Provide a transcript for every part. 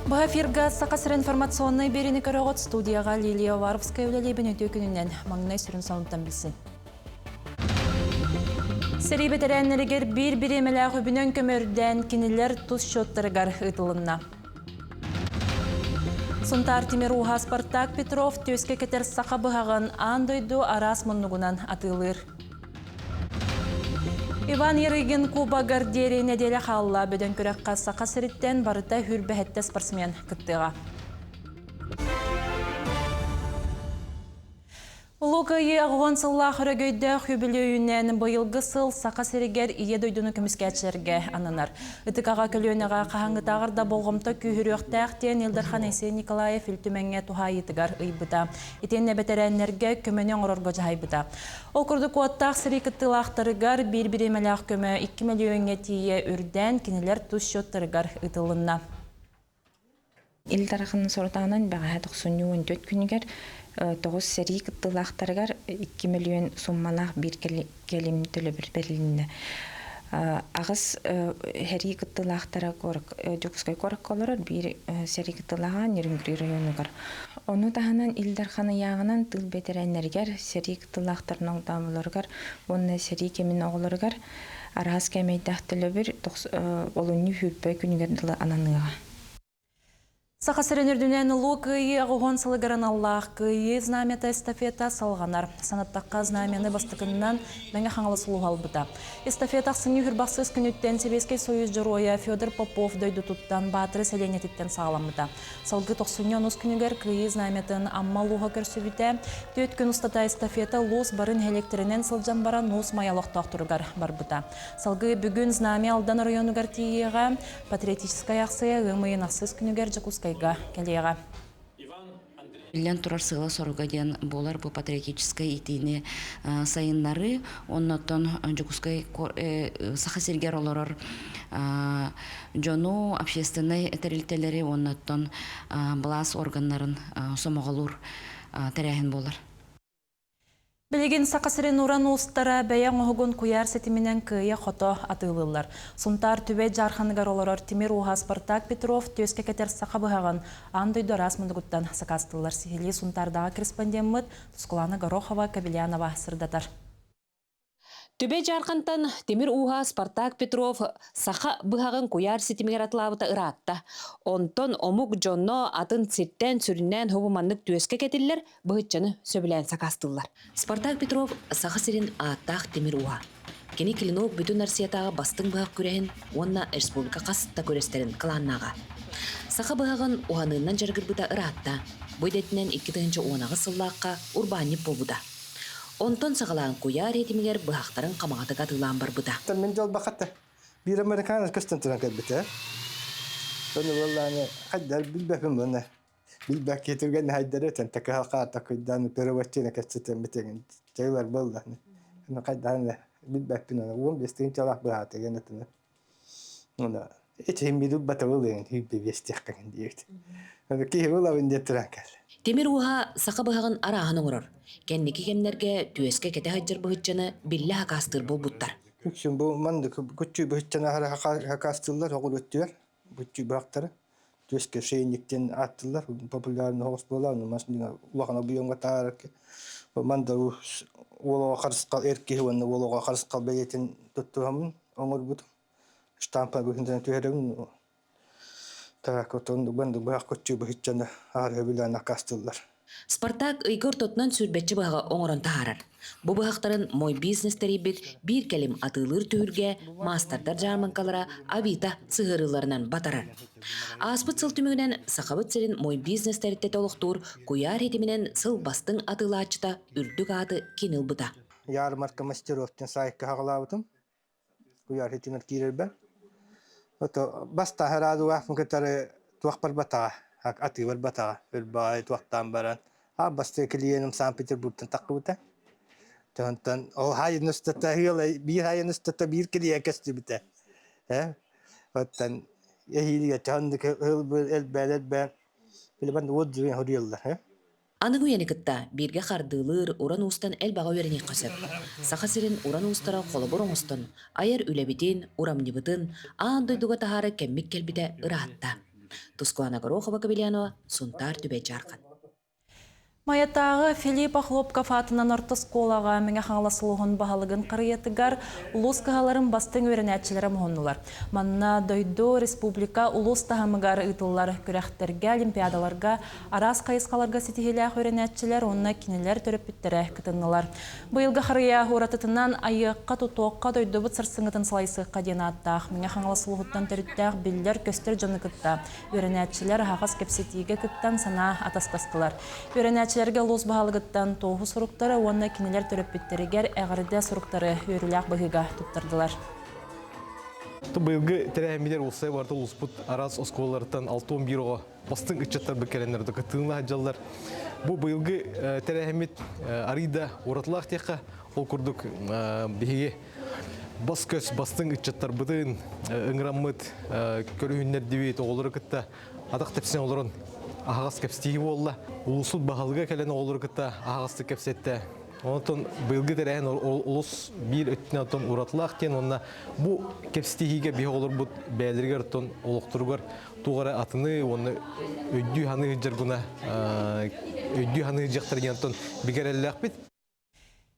Бұл эфирға сақасыр информационный берені көріғыт студияға Лилия Варовская өлелейбін өте күнінен маңнай сүрін соңыттан білсін. Сәрі бетерәнлерігер бір-бірі мәлі өбінен көмірден кенелер тұз шоттырығар ұтылынна. Сұнтар Тимир Уха Спартак Петров төске кетер сақа бұғаған андойду арас мұнығынан атылыр. Иван Ерегин Куба Гардери неделе қалла бөден көрекқа сақа сіріттен барыта хүрбәхетті спортсмен күттіға. Лугайы ағуан сылла қырығөйді хүбілеуінен бұйылғы сыл сақа сірігер ие дөйдіні көміскәтшерге анынар. Үтікаға көліөнеға қағаңғытағырда болғымта күйіріқтәқтен Елдерхан Эсей Николаев үлтіменге туға етігар ұйбыда. Етен нәбәтәрәнлерге көмөнен ұрырға жайбыда. Ол күрді қуаттақ сірі күттілақтырығар бір-бірі мәліғ көмі 2 миллионге тие үрден кенелер тұз шоттырығар ұтылынна. Илдараханын сортағынан баға 94 күнігер 9 сәрі күттілақтарығар 2 миллион суммалақ бір келім төлі бір берілінді. Ағыз әрі күттілақтары жүкізгай қорық қолырыр бір сәрі күттілаған Ерінгүрі районығар. Оны тағынан Илдарханы яғынан тыл бетерәнлергер сәрі күттілақтарының дамылырғар, оны сәрі кемін оғылырғар, арағыз кәмейдақ төлі бір олыны хүрпі күнігер ананыға. Сақасырын үрдінен луқы ағуған сылығырын Аллах күйі знамета эстафета салғанар. Санаттаққа знамені бастықыннан мәңі қаңылы сұлу албыда. Эстафетақ сыңы хүрбақсыз күніттен Себеске Союз жыроя Федор Попов дөйді тұттан батыры сәленететтен сағаламыда. Салғы 90 ұс күнігер күйі знаметын амма луға көрсібіте. Төт күн ұстата эстафета луыз барын электрінен сылжан бара нуыз маялықтақ тұрғар барбыда. Салғы бүгін знаме алдан районығар тиеға патриотическая ақсыя ғымайын ақсыз күнігер Жакускайға келеға. Иллен турар сыла соруга ден болар bu патриотическая итини сайыннары, оннотон Жакускай саха сергер олорор жону общественный терилтелери, оннотон блас органнарын сомоголур тәрәхін болар. Білеген сақасырын уран ұстара бәяң оғын күйар сетіменен күйе қото атылылар. Сұнтар түбе жарханығар оларар Тимир Уха Спартак Петров төске кетер сақа бұғаған андойды расмындығыттан сақастылар. Сихили сұнтардағы корреспондент Тұскуланы Горохова Кабелянова сырдатар. Төбе жарқантан Тимир Уха Спартак Петров саха бұғағын көяр сетімігер атылабыта ұратта. Онтон омук жонно атын сеттен сүрінен хобыманлық төске кетілер бұғытчаны сөбілен сақастылар. Спартак Петров саха сирин аттақ Тимир Уха. Кені келінок бүтін арсиятаға бастың бұғақ көреген, онна республика қасытта көрестерін қыланнаға. Саха бұғағын уғаныңнан жарғыр бұта ұратта. Бойдетінен 2-ті оңағы сыллаққа урбанып болбыда. Онтон сағалаған көяр етімігер бұғақтарын қамағаты қатылан бар бұда. Мен жол бақытты. Bir Amerikanız kıstan tıran kadbite. Onu vallahi haddar bilbefim bana. Bilbek getirgen haddar eten takı halka takıdan perovatçına kaçtan biten. Çaylar vallahi. Onu haddar bilbefim ona. Onun bestin çalak bıraktı yanetine. Ona hiç hem bir batavulun hep bir vestikkan diyet. Onu ki vallahi ben de tıran kadar. Тимир Уха сақа бұғағын арағын оңырыр. Кәннекі кәнлерге түйеске кәте хаджар бұғытчаны білі хақастыр бұл бұттар. Күкшін бұл манды күтчі бұғытчаны хақастырлар, оғыр өттілер. Күтчі бұғақтары. Түйеске шейіндіктен аттылар. Популярны хоғыс болауны. Масында ұлағына бұйонға тағарық. Манды олуға қарысқал әрке хуанны олуға қарысқал бәйетін тұттығамын. Оңыр бұд. Штампа бұғындан түйерігін. Спартак ыйгыр тотнан сүрбетчі бұға оңырын тағарар. Бұ бұғақтарын мой бизнестері бет бір кәлім атылыр түйірге, мастардар жарманкалара авита сығырыларынан батарар. Аспыт сыл түмігінен сақабыт сілін мой бизнестері тетолықтуыр көяр етімінен сыл бастың атылы ачыта үрдік аты кеніл бұда. Ярмарка мастеровтен сайыққа хағылауытым. Көяр етімін керер бәр. Баста herhalde vakfın kadar tuğpar batağa, atı var batağa, bir bay tuğtan baran. Ha basta kliyenim Sankt Peterburg'dan takıbıta. Tantan o hayır nüstata hiyla bir hayır nüstata bir kliye kesti bite. He, hatta yahiliye tanıdık el belet ben. Bile ben odun huriyallah. He. Аны гуяникытта бирге қардылыр уран устан әл баға өріне қасып. Сақасырын уран устара қолы бұрыңыстын, айыр үләбітін, урамнебітін, аң дойдуға тағары кәммік келбіде ұратта. Тускуана Горохова Кабелянова, Сунтар Түбе Жаркан. Маятағы Филиппа Хлопков атынан орта сколаға меңе хаңласылығын бағалығын қариетігар ұлыс қағаларын бастың өрінәтчілері мұғынылар. Манна дойду республика ұлыс тағамығар ұйтылар күрәқтерге, олимпиадаларға, арас қайысқаларға сетігелі өрінәтчілер, онына кенелер төріп біттері күтінілар. Бұйылғы қария ұратытынан айыққа тұтуыққа дойду бұт сырсыңытын салайсыққа ден аттақ. Меңе хаңласылығыттан төріттәқ білдер көстер жоны күтті. Өрінәтчілер ағас кепсетіге күттен сана атаскастылар. Өрінәтчілерге лос бағалығыттан тоғы сұруқтары, онына кенелер төріп біттерігер әғірді сұруқтары өріләқ бұғыға тұттырдылар. Бұйылғы тәрәхемелер олсай барды ұлыспұт арас осколарыттан 6-11 оға бастың үтчаттар бүккеренлерді күттіңлі хаджалар. Бұл бұйылғы тәрәхемет арыйда оратылақ текқа ол күрдік бігеге бас көз бастың үтчаттар бұдың ұңырамыд көрігіндер дебейт оғылыры күтті адақ тәпсен олырын ағас кәпстегі болла. Улысуд бағалыға кәлені оғылыры күтті ағасты кәпсетті. Онтон бұйылғы тәрәхен ұлыс бір өттіне отын ұратылақ кен, онына бұл кәпстегіге бейі олыр бұд бәліргер отын олықтырғар туғары атыны, оны өйді ханы жаргуна, өйді ханы жақтар ентон бігерелләқ бет.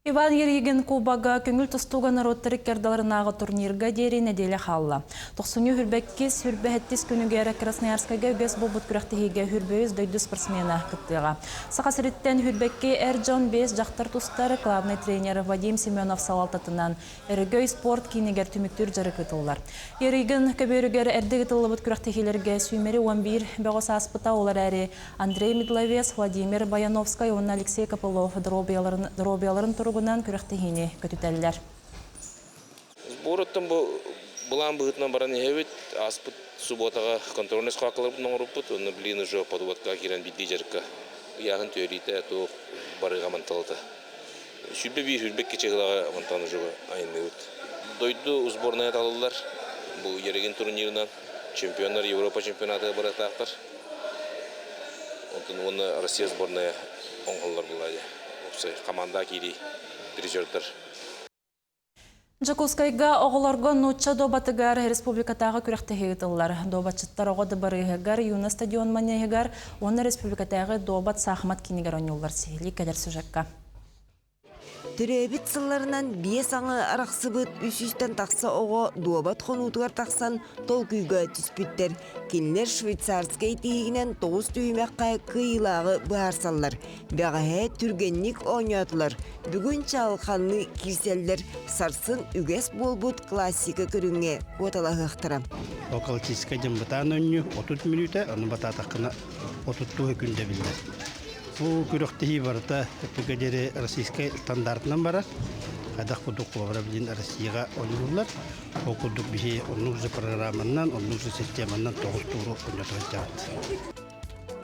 Иван Ереген Кубага көңіл тұстуға народтары кердаларынағы турнирға дері неделі қалла. Тоқсыны хүрбәккес, хүрбәхеттес күнігері Красноярскайға өгес болбыт күрәқтігіге хүрбөйіз дөйді спортсмена күттіға. Сақасыреттен хүрбәкке Эрджон Бес жақтар тұстары клабный тренер Вадим Семенов салалтатынан әрігөй спорт кейінегер түміктір жары күтілдер. Ереген көберігер әрді күтілі бұт күрәқтігілерге сүймері 11 бәғыс аспыта олар әрі Андрей Медловец, Владимир Баяновскай, он Алексей Копылов дробияларын тұрғынан күрәқтігіне көтітәлілер. Сбороттан бұлан бұғытынан баран ехевет, аспыт субботаға контрольный сқақылар бұнан ұрыппыт, оны білін ұжы подуатқа керен бидді жарыққа. Яғын төрейті әті барыға манталыды. Шүлбе бей хүрбек кечеғылаға мантаны жоға айынды өт. Дойды сборная талылар, бұл ереген турнирынан чемпиондар Европа чемпионаты баратақтар. Оны Россия сборная оңғалар бұлайды. Команда кейді дирижердер. Жакускайга оғыларғы нұтча добатығар республикатағы күрәқтігі тұллар. Добатчыттар оғады барығығар, Юна стадион манегығар, оны республикатағы добат сақымат кенегер оңылар сейлі кәдер сүжекка. Түрәбіт сылларынан бие саңы арақсы бұд үсістен тақса оғы дуабат қонутығар тақсан тол күйгі түспіттер. Келінер швейцарскай тегінен 9 түймәққа кыйлағы бұғарсалар. Бәғәе түргенник ойнатылар. Бүгін чалқанны кирселдер сарсын үгес болбұд классика көріңе оталағықтыра. Около чистка жамбатан өню 30 минута, оны бата тақына 30 күнде білді. Бұл күріқтігі барыта түгедері российскай стандартынан бара. Қадақ құдық қобыра білін Россияға ойнылар. Ол құдық бігі онныңызы программынан, онныңызы системанан 9 туру ойнатығы жауды.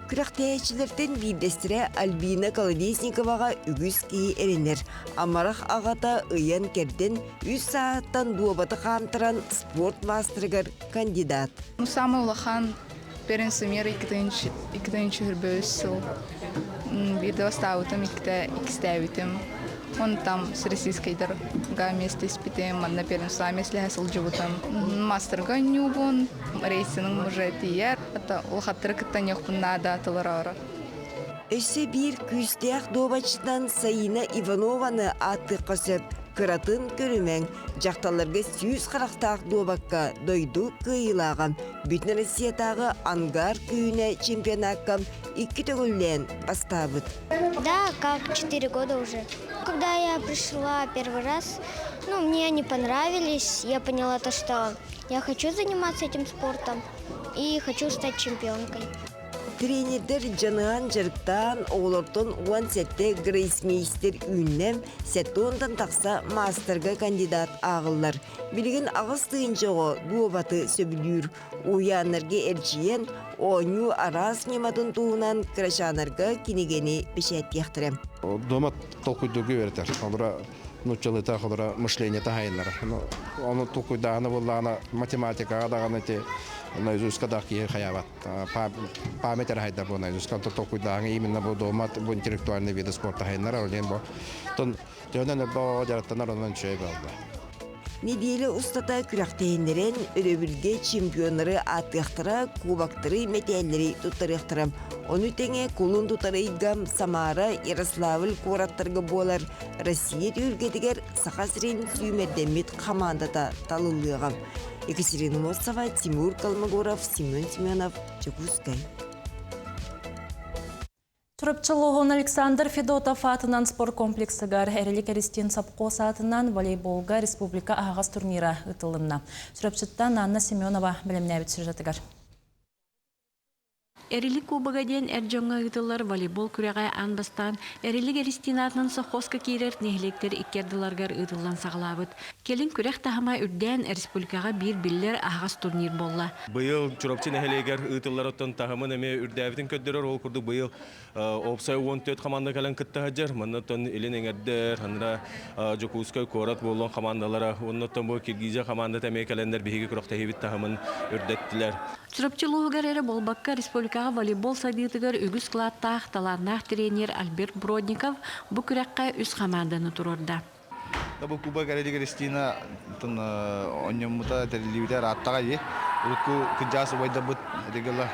Күрәқтәйшілерден бейдестірі Альбина Колодесниковаға үгіз кейі әрінер. Амарақ ағата ұян керден 3 сааттан дуабаты қамтыран спорт мастрығар кандидат. Самый улахан первенство мира 2-нчы хүрбөйсіл. Бірді бастауытым, 2-стәуітім. Он там с российскайдарға вместе испитаем, на первенство если хасыл жывытым. Мастерға нюбун, рейсінің мұжы тиер. Это улхаттыры кіттен еқпін нада атылыр. Өсі бір күстеяқ добачыдан Саина Иванованы аты қосып, кыратын көрімен жақталарға сүйіз қарақтақ добакка дойду кыйлаған. Бүтін Россиятағы ангар күйіне чемпионатқа 2 төгілден бастабыд. Да, как 4 года уже. Когда я пришла первый раз, мне они понравились. Я поняла то, что я хочу заниматься этим спортом и хочу стать чемпионкой. Тренердер жаныған жырықтан оғылыртын уан сәтті грейсмейстер үйіннен сәтті ондан тақса мастерға кандидат ағылар. Білген ағыз тыын жоғы дуабаты сөбілір. Уянырге әрчиен ойну арас нематын туғынан крашанырға кенегені бішет яқтырым. Домат толкуйдуғы өртер. Олыра нучалыта, олыра мышление тағайынлар. Оны толкуйдағаны болағына математикаға дағаны те наизусть кадахи хаяват. Памятер хайда бо наизусть канто толкуйдағаны именно бо домат бо интеллектуальный виды спорта хайнар. Олен бо тон тёнен бо жараттанар онан чөй болды. Неделе устата күрәктәйінлерін өрөбілге чемпионлары атықтыра, кубактыры метеллері тұттырықтырам. Оны тәңе кулун тұтарыйгам Самара, Ярославль қораттырғы болар. Россия түргедігер Сақасырын сүймердемет командада талылығам. Екатерина Мосова, Тимур Калмагоров, Семен Семенов, Чекускай. Чурапчылығын Александр Федотов атынан спорт комплексігар әрелік әрестен сапқос атынан волейболға республика ағас турнира ұтылынна. Чурапчыттан Анна Семенова білімне әбіт сюжетігар. Эрилик кубага ден эржонга гытылар волейбол күрәгә анбастан эрилик эристинатның сохоска кирер нехлектер иккердыларгар ытылган саглабыт. Келин күрәк тахама үрдән республикага бир биллер агас турнир болла. Быйыл чурапчы нехлегер ытыллар оттан тахамын эме үрдәбитин көддөрөр ол курду быйыл опсай 14 команда калан кытта хаҗар. Моннан илен эңердер, ханра Жокускай корат болгон командалара, оннан бу Киргизия команда тәме календар биһиге күрәктә хибит тахамын үрдәттиләр. Чурапчылыгар эре болбакка республикага волейбол садыйтыгар үгүс клаттах таларнах тренер Альберт Бродников бу күрәккә үз команданы турырда. Табу Куба Галерия Кристина тон оньомута терливитер аттага е. Урку кыжас вайда бут дегела.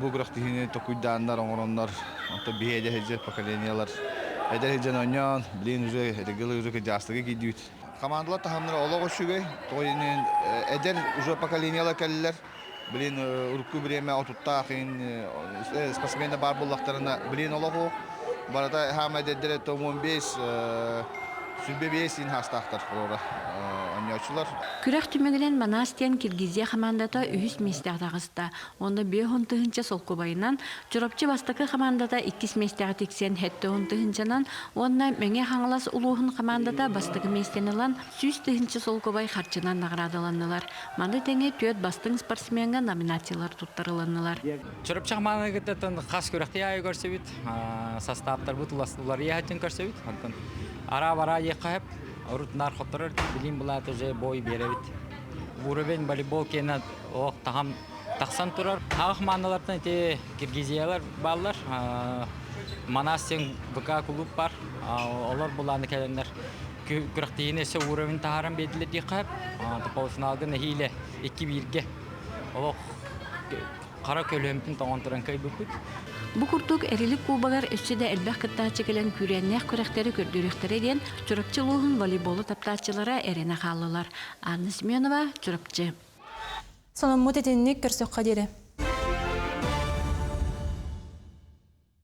Бу күрәктәһине токуйданнар оңроннар, ата биһеде хәҗәт поколениялар. Әдәр хәҗән оньон, билин үзе дегела үзе кыжастыгы кидүт. Командалар тахамнар олого шугай, тойнен әдәр үзе поколениялар кәлләр. Билин урку биреме отутта хин спортсменда бар буллактарына билин олого. Барата һәм әдәдәре 15 Сүббебесин хастахтар флора оньочулар. Күрәк түмегенен Манастен Киргизия командата үһүс местәгдагыста. Онда 5 солкубайынан Чурапчы бастакы командата 2 местәгә тексен хәтта 10-нчанан, онда меңе хаңлас улуһын командата бастакы местенелан 100 солкубай харчынан наградаланнылар. Маны тәңе төт бастың спортсменга номинациялар туттырыланнылар. Чурапчы командагы хас күрәкте яй көрсөбит, составтар бутуласлар яһатын көрсөбит. Ара-бара ехап, урутнар хоттырыр, билин булат уже бой беребит. Уровень волейбол кенат ох тахам тахсан турар. Ах мандалардан те Киргизиялар баллар, Манастен БК клуб бар. Олар буланы келенлер. Күрәктәйнесе уровень тахарам бедиле дихап, тапаусналгы нехиле 2-1-ге. Ох кара көлөмтүн таңантыран кайбыпыт. Бу курдук эрилик кубагар өссүдө элбэх кыттаачы келен күрәннәх күрәктәре көрдүрүктәре ден чурапчылыгын волейболы таптаачылары эрене халлылар. Анна Семенова, Чурапчы. Сонун мутетинник көрсөк кадире.